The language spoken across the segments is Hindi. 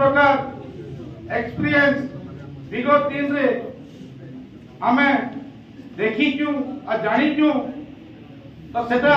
प्रकार एक्सपीरियंस विगत दिन रे आमे देखीचु आ जानीचु तो सेटा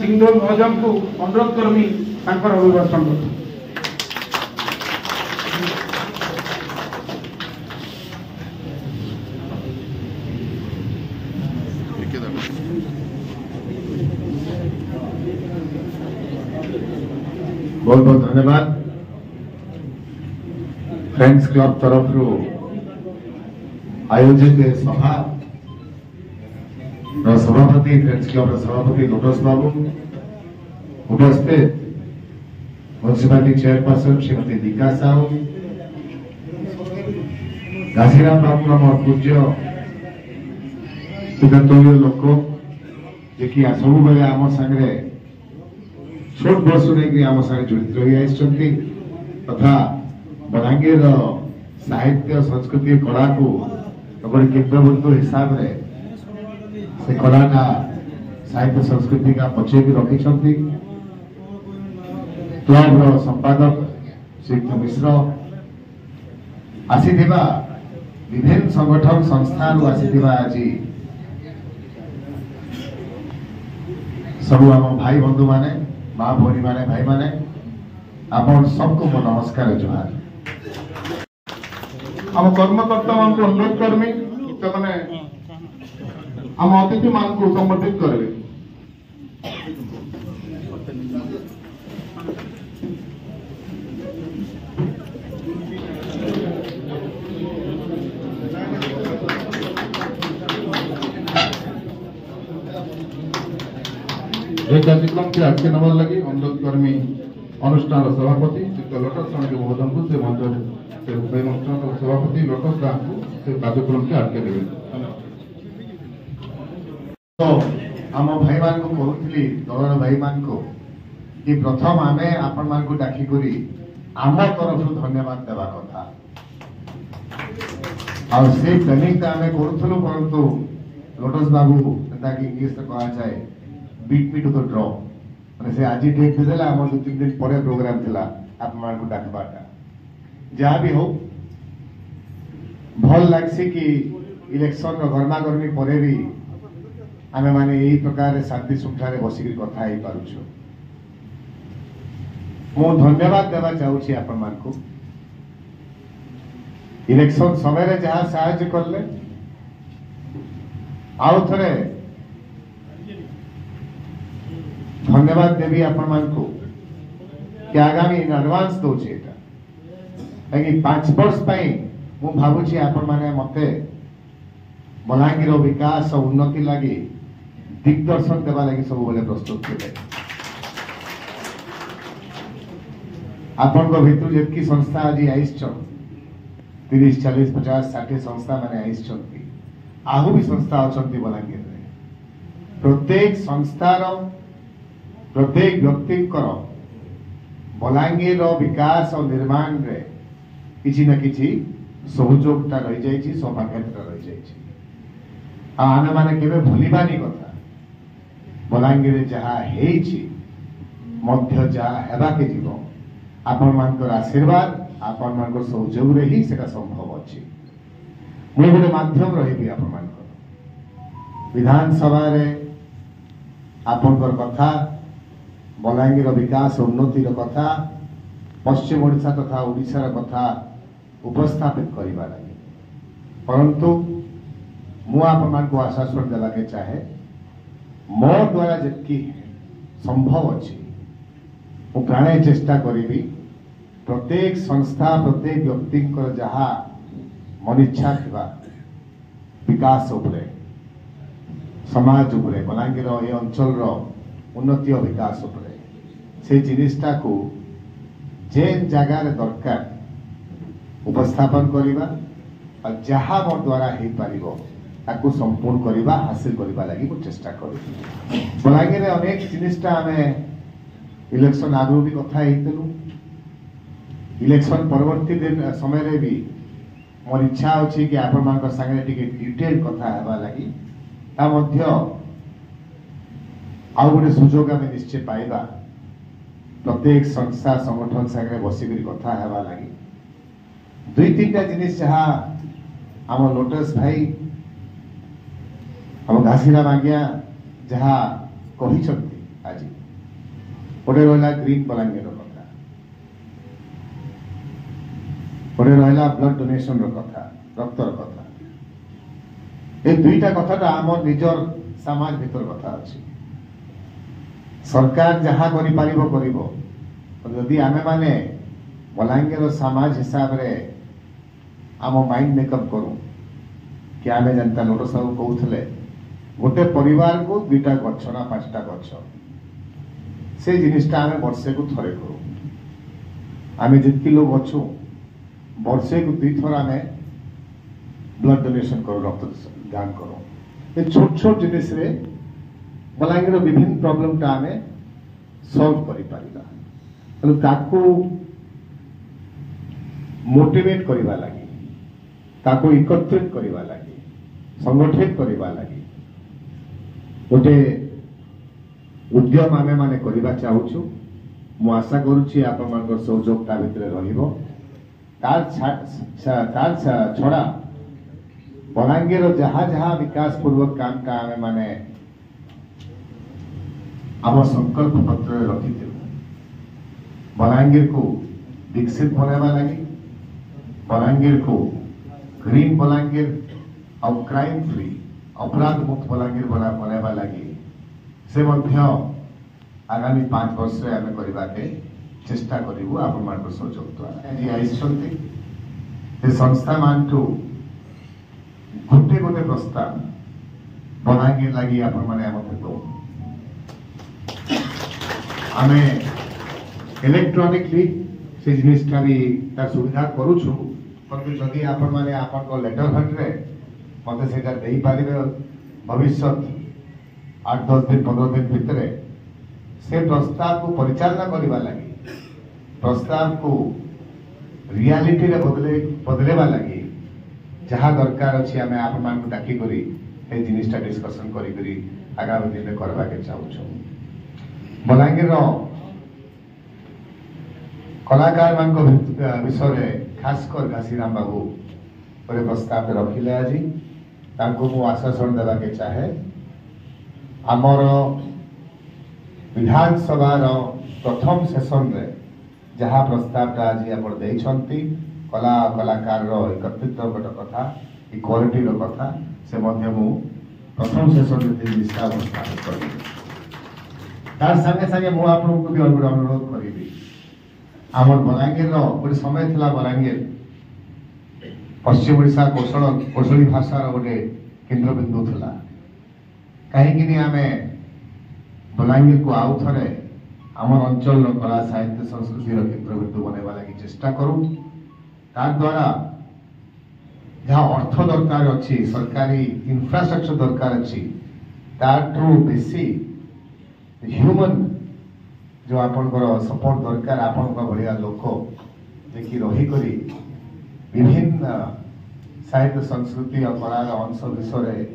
सिंगल मौजम को अनुरोध करमी तांकर अभिभाषण करते बहुत बहुत धन्यवाद। फ्रेंड्स क्लब तरफ आयोजित सभा सभापति फ्रेंड्स क्लब सभापति लोटस बाबू उपस्थित म्युनिसिपालिटी चेयरपर्सन श्रीमती दीका साहू घासीराम बाबू आम पूज्य पितातोय लोक जे कि सब बेले आम सांगे छोट बर्ष नहीं आम सागे जड़ित रही तथा बलांगीर साहित्य संस्कृति कला को केन्द्रबिंदु हिसाब से से कलाटा साहित्य संस्कृति का पचे भी रखी क्लब संपादक श्रीयुक्त मिश्र आसीथिबा विभिन्न संगठन संस्था आसीथिबा आज सब आम भाई बंधु माने माँ भौणी माने भाई माने आपण सबको मो नमस्कार जुहार। आम कर्मकर्ता मान को अनुरोध करमी मैंने आम अतिथि मान को संबोधित करेंगे। कार्यक्रम के आगे नंबर लगी अनुरोध कर्मी अनुष्ठान सभापति लोटस समिति महोदय को से अनुष्ठान सभापति लोटस दास को से कार्यक्रम के आगे देवे। तो आम भाई मान को कहूली दलर भाई मान को कि प्रथम आमे आपण मान को डाकी करी आम तरफ धन्यवाद देवा कथा और से प्लानिंग आमे करूथलो परंतु लोटस बाबू एंता कि इंग्लिश तो कहा जाए beat me to the draw माने से आज डेट देला हम 2-3 दिन परे प्रोग्राम थिला आपण मान को डाकबाटा जहाँ भी हो भल लागसी कि इलेक्शन रो गरमा गर्मी परे भी आमे माने यही प्रकार शांति श्रृंखला बसिक कथा ही पारुछु। मु धन्यवाद देवा चाहूची आपण मान को इलेक्शन समय जहाँ साहाय्य करले आउ थरे धन्यवाद देवी आपण मान को कि आगामी इन एडवांस दोचे कहीं 5 वर्ष पाई मु भाबुची आपण माने मते बलांगीर विकास और उन्नति लगी दिग्दर्शन देवा लगी सब बोले प्रस्तुत थे। आपण को भितर जेतकी संस्था आज आईछन 30 40 50 60 संस्था माने आईछन आहु भी संस्था अछंती बलांगीर रे प्रत्येक संस्थार प्रत्येक व्यक्ति बलांगीर विकास और निर्माण रे किसी न किसी सहयोगता रही जाइए सौभाग्यता रही जाइए आमे माने केबे भूलिबानी कथा बलांगीर जहाँ मध्य जहाँ हेबा के जीव आपण मानकर आशीर्वाद आपण मानकर सहयोग रे ही सेटा संभव अछि। मु गोटे माध्यम रही आपण मानकर विधानसभा रे आपनकर कथा बलांगीर विकास उन्नति कथा पश्चिम ओडिशा तथा ओडिशार कथा उपस्थापित करबा लागि परंतु मु आपण मान को आश्वासन देला के चाहे मो द्वारा जतकी संभव अछि मु प्राणे चेष्टा करिबी प्रत्येक संस्था प्रत्येक व्यक्ति जहाँ मन इच्छा थिबा विकास उपरे समाज उपरे बलांगीर ए अंचल रो उन्नति और विकास उपरे से जिनिसटा को जेन जगार दरकार उपस्थापन करिबा और जहाँ मोर द्वारा हो पार ताकू संपूर्ण करवा हासिल करवा लगी मु चेष्टा करी। बलांगीर अनेक जिनिसटा आमे इलेक्शन आगु भी कथा हेतलु इलेक्शन परवर्ती दिन समय रे भी मोर इच्छा अछि कि आपण मान संगे टिके डिटेल कथा हेबा लगी ता मध्य आउ गोटे सुजोग आमे निश्चय पाइबा प्रत्येक संस्था संगठन संगे बसिकरी कथा हेबा लगी दुई तीनटा जिनिस जहाँ आम लोटस भाई हम घासीराम आज्ञा जहाँ कही आज गोटे रहा ग्रीन बलांगीर कथा गोटे रहा ब्लड डोनेशन कथा रक्तर कथा ये दुईटा कथा आम निजर समाज भीतर कथा अच्छी सरकार जहाँ करी आमे माने बलांगीर समाज हिसाब रे आम माइंड मेकअप करूं कि आमे जनता लोटस बाबू कहते गोटे परिवार को दुईटा गछ ना पांचटा गछ से जिनिसटा आमे वर्षे को थरे करूं आमे जितकी लोग अच्छु वर्षे को दुई थर आमे ब्लड डोनेशन करूं रक्त दान करूं ये छोट छोट जिनिस रे बलांगीर विभिन्न प्रॉब्लम टा आमे सॉल्व करि पारिबा तो ताकू मोटिवेट करवा लगी ताकू एकत्रित करवा लगी संगठित करवा लगी गोटे उद्यम आमे माने करवा चाहूछु मु आशा करूछि आपण मानकर सहयोग ता भितरे रहिबो तार छड़ा बलांगीर जहाँ जहाँ विकास पूर्वक काम का आमे माने आम संकल्प पत्र रखी बलांगीर को विकसित बनवा लगी बलांगीर को ग्रीन बलांगीर और क्राइम फ्री अपराध मुक्त बलांगीर बनवा लगी से मध्य आगामी 5 वर्ष आम करने के चेष्टा करूँ आपण मान सहयोग द्वारा आई संस्था मान गोटे गोटे प्रस्ताव बलांगीर लगी आपण मैंने आम आमे इलेक्ट्रॉनिकली से जिनिसटा भी तार सुविधा करूछु परंतु जदि आपण माने आपण को लेटर हेड रे मते सेटा देई पारिबे भविष्य 8-10 दिन 15 दिन भितरे से प्रस्ताव को परिचालना करबा लागि प्रस्ताव को रियलिटी रे बदलेबा लागि जहाँ दरकार अछि आमे आपण मान को डाकी करी ए जिनिसटा डिस्कशन करी करी आगामी दिन में करबा के चाहूछु बलांगीर कलाकार मान विषय खासकर घासीराम बाबू गोटे प्रस्ताव रखिले आज मु आश्वासन देवा के चाहे आमर विधानसभा प्रथम सेशन रे जहाँ प्रस्ताव आज आप देइछंती कला कलाकार एकत्रित्व गोटे कथा इक्वालिटी कथा से मध्य मु प्रथम सेशन रे विस्तार स्थापित करी तार संगे संगे मु आपन को भी अनुरोध करी आम बलांगीर गोटे समय था बलांगीर पश्चिम ओडिशा कौशली भाषार गोटे केन्द्रबिंदु था कहीं आमे बलांगीर को आउ थे आम अंचल कला साहित्य संस्कृति केन्द्रबिंदु बनवा लगी चेष्टा करूँ तार द्वारा जहाँ अर्थ दरकार अच्छी सरकारी इंफ्रास्ट्रक्चर दरकार अच्छी ताठू बेसी ह्यूमन जो आपनकर सपोर्ट दरकार आपण भाया लोक देखी रही करी विभिन्न साहित्य संस्कृति और कला अंश विषय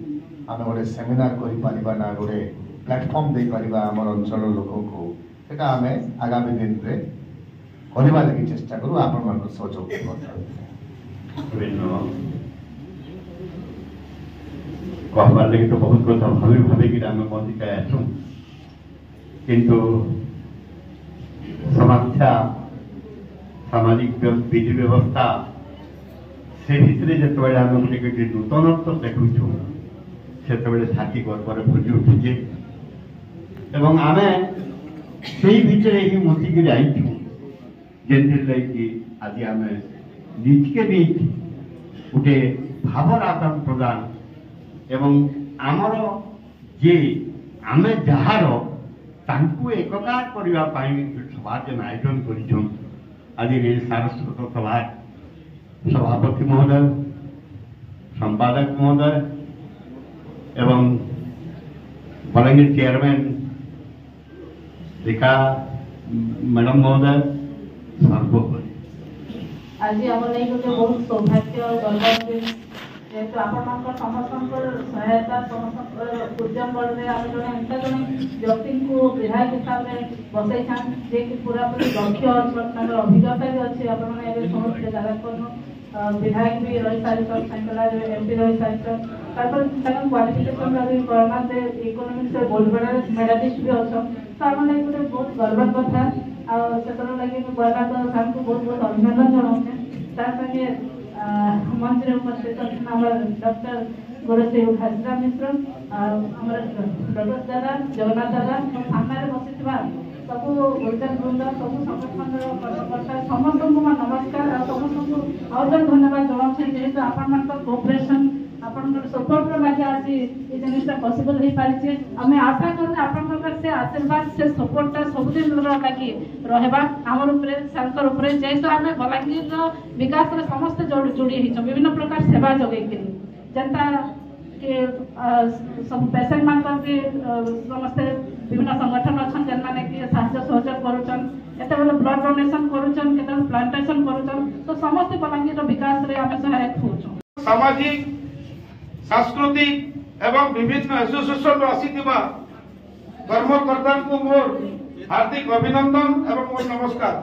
आम गोटे सेमिनार कर ना गोटे प्लेटफॉर्म दे पारिबा आम अंचल लोक को सेटा आम आगामी दिन रे करबा लगी चेष्टा करूँ आपण मान सहयोग कहबार लगी तो बहुत कथा भावी भावी कि आम बंधिका आसू किंतु समस्या सामाजिक विधि व्यवस्था से भितर जो आम गोटे नूतनत्व देखुचु से छाती गर्वर फुटी उठुचे एवं आम से भितर ही मुसिक जाइचु जेनथि आज आम निजके निज गोटे भावर आदान प्रदान एवं आमर जे आम जार तांकु एककार करबा पाई सभा जेन आयोजन करिछन आज सारस्वत सभा सभापति महोदय संपादक महोदय एवं बलांगीर चेयरमैन रीका मैडम महोदय सर्वोपरि आज आम नहीं गोटे बहुत सौभाग्य और गौरव जेहेतु आपण समस्त सहायता समस्त उद्यम बड़े आम जन एंत जन व्यक्ति को विधायक हिसाब से बसई था जे कि पूरा पूरी लक्ष्य अच्छे अभिज्ञता भी अच्छे आपने समस्त दादा विधायक भी रही सारी एमपी रही सारी क्वालिफिकेशन भी करना से इकोनॉमिक्स से बहुत बड़ा मेडालिस्ट भी अच्छा तो आम लगे गोटे बहुत गर्व कथा से लगे गला तो सामको बहुत बहुत अभिनंदन जनाऊे तार संगे मंच में उपस्थित डॉक्टर गुरुश्री हाजरा मिश्र डॉक्टर दादा जगन्नाथ दादा सामने बसी सब गुरुजन वृंद सब संगठन कार्यकर्ता समस्त को नमस्कार समस्त को और धन्यवाद जनाऊे जेहेतु आपण कोऑपरेशन आपण सपोर्ट लगे आज ये जिनटा पॉसिबल हो पारे आम आशा करूँ आपण से आशीर्वाद से सपोर्टा सबुदिन लगे रहा आमर सार उपर जेहेतु आम बलांगीर विकास समस्त जोड़ी विभिन्न प्रकार सेवा जोगे जनता के सब पेसेंट मान समस्ते विभिन्न संगठन अच्छा जेन मैंने कि साहय सहयोग करुचन केते ब्लड डोनेशन करुचन केते प्लांटेशन करुचन तो समस्त बलांगीर विकास रे आम सहायक होचो सामाजिक सांस्कृतिक एवं विभिन्न एसोसिएशन आसीथिबा कर्मकर्ता को मोर हार्दिक अभिनंदन एवं मोर नमस्कार।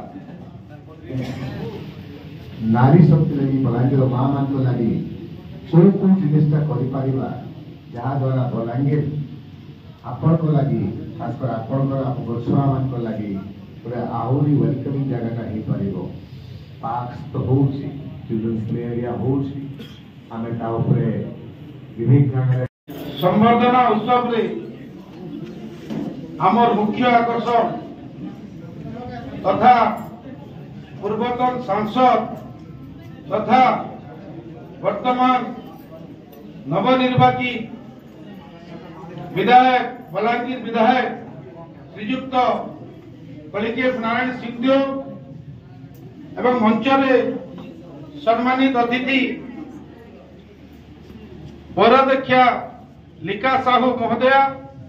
नारी शक्ति लगी बलांगीर माँ मान लगी कोई जिनटा कर जहाँ द्वारा बलांगीर आपण को लगी खासकर आपण छुआ मान लगी पूरा आहरी वेलकमिंग जगह हो पार पार्क तो हो चिल्ड्रंस प्ले एरिया हो संवर्धना उत्सव रे आमर मुख्य आकर्षण तथा पूर्वतन सांसद तथा वर्तमान नवनिर्वाचित विधायक बलांगीर विधायक श्रीयुक्त कलिकेश नारायण सिंहदेव एवं मंच रे सम्मानित अतिथि पौराध्यक्षा लिका साहू महोदया